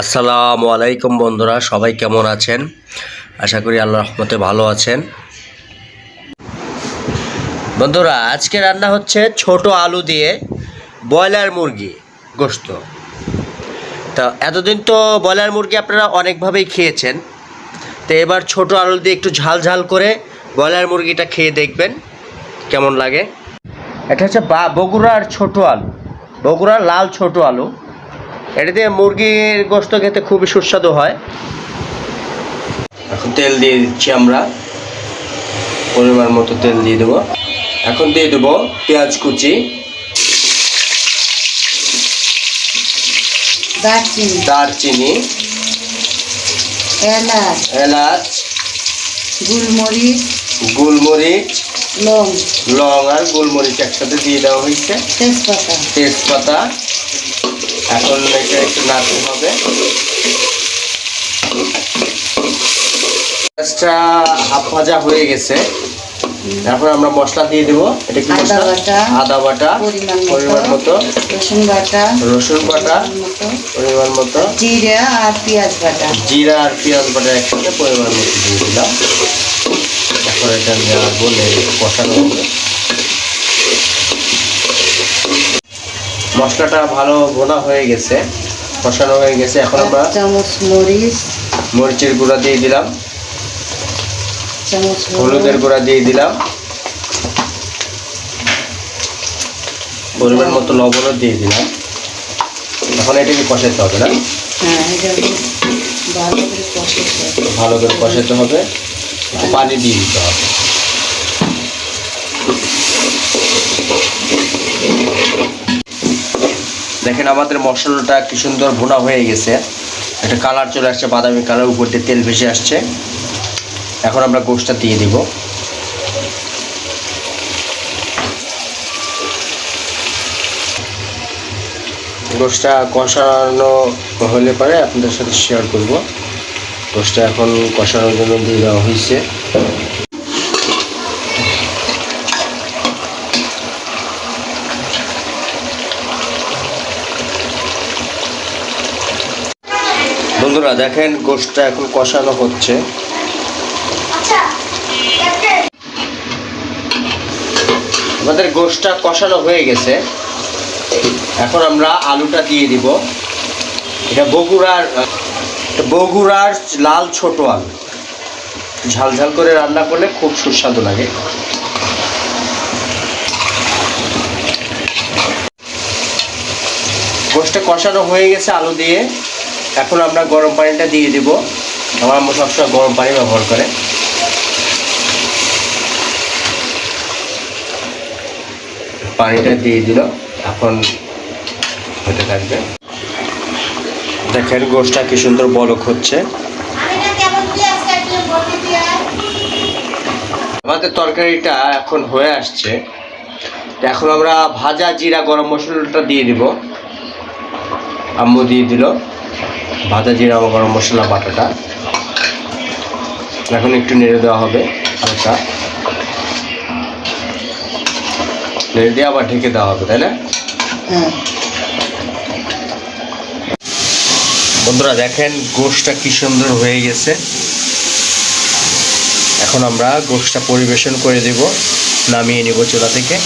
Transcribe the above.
আসসালামু আলাইকুম বন্ধুরা, সবাই কেমন আছেন? আশা করি আল্লাহর রহমতে ভালো আছেন। বন্ধুরা, আজকে রান্না হচ্ছে ছোট আলু দিয়ে ব্রয়লার মুরগি গোশত। তা এতদিন তো ব্রয়লার মুরগি আপনারা অনেকভাবেই খেয়েছেন, তো এবার ছোট আলু দিয়ে একটু ঝাল ঝাল করে ব্রয়লার মুরগিটা খেয়ে দেখবেন কেমন লাগে। এটা হচ্ছে বগুড়ার ছোট আলু, বগুড়ার লাল ছোট আলু। এটা দিয়ে মুরগির গোশত খেতে খুবই সুস্বাদু হয়। এখন তেল দিয়ে দিচ্ছি, আমরা পরিমাণ মতো তেল দিয়ে দেবো। এখন দিয়ে দেবো পেঁয়াজ কুচি, দারচিনি, এলাচ, গোলমরিচ, লং আর গোলমরিচ একসাথে দিয়ে দেওয়া হয়েছে, তেজপাতা। এখন এটা একটু নাড়তে হবে। পেঁয়াজটা হাফ ভাজা হয়ে গেছে, এখন আমরা মশলা দিয়ে দেবো। এটা কি মশলা? আদা বাটা পরিমাণ মতো, রসুন বাটা পরিমাণ মতো, জিরা আর পেঁয়াজ বাটা একসাথে পরিমাণ মতো দিয়ে দিলাম। এখন এটা বলে কষানো হবে। মশলাটা ভালো ভোনা হয়ে গেছে, কষানো হয়ে গেছে। এখন আমরা মরিচের গুঁড়া দিয়ে দিলাম, হলুদের গুঁড়া দিয়ে দিলাম, পরিমাণ মতো লবণও দিয়ে দিলাম। এখন এটাকে কষাতে হবে না? ভালো করে কষাতে হবে, পানি দিয়ে দিতে হবে। দেখেন আমাদের মশলাটা কি সুন্দর ভুনা হয়ে গেছে, একটা কালার চলে আসছে, বাদামি কালার, উপর দিয়ে তেল ভেসে আসছে। এখন আমরা গোশতটা দিয়ে দিব। গোশতটা কষানো হলে পরে আপনাদের সাথে শেয়ার করব। গোশতটা এখন কষানোর জন্য দিয়ে দেওয়া হয়েছে। বন্ধুরা দেখেন, গোশতটা এখন কষানো হচ্ছে। আমাদের গোশতটা কষানো হয়ে গেছে, এখন আমরা আলুটা দিয়ে দিব। এটা বগুড়ার লাল ছোট আলু, ঝাল ঝাল করে রান্না করলে খুব সুস্বাদু লাগে। গোশতটা কষানো হয়ে গেছে আলু দিয়ে। এখন আমরা গরম পানিটা দিয়ে দিব। আমার আম্মু সবসময় গরম পানি ব্যবহার করে। পানিটা দিয়ে দিল, এখন হতে থাকবে। দেখেন গোশতটা কি সুন্দর বলক হচ্ছে। আমাদের তরকারিটা এখন হয়ে আসছে। এখন আমরা ভাজা জিরা গরম মশলাটা দিয়ে দিব। আম্মু দিয়ে দিল ভাজা জিরা গরম মশলা বাটাটা। এখন একটু নেড়ে দেওয়া হবে, হালকা নেড়ে দিয়ে আবার ঢেকে দেওয়া হবে, তাই না? বন্ধুরা দেখেন গোশতটা কি সুন্দর হয়ে গেছে। এখন আমরা গোশতটা পরিবেশন করে দেব, নামিয়ে নেব চুলা থেকে।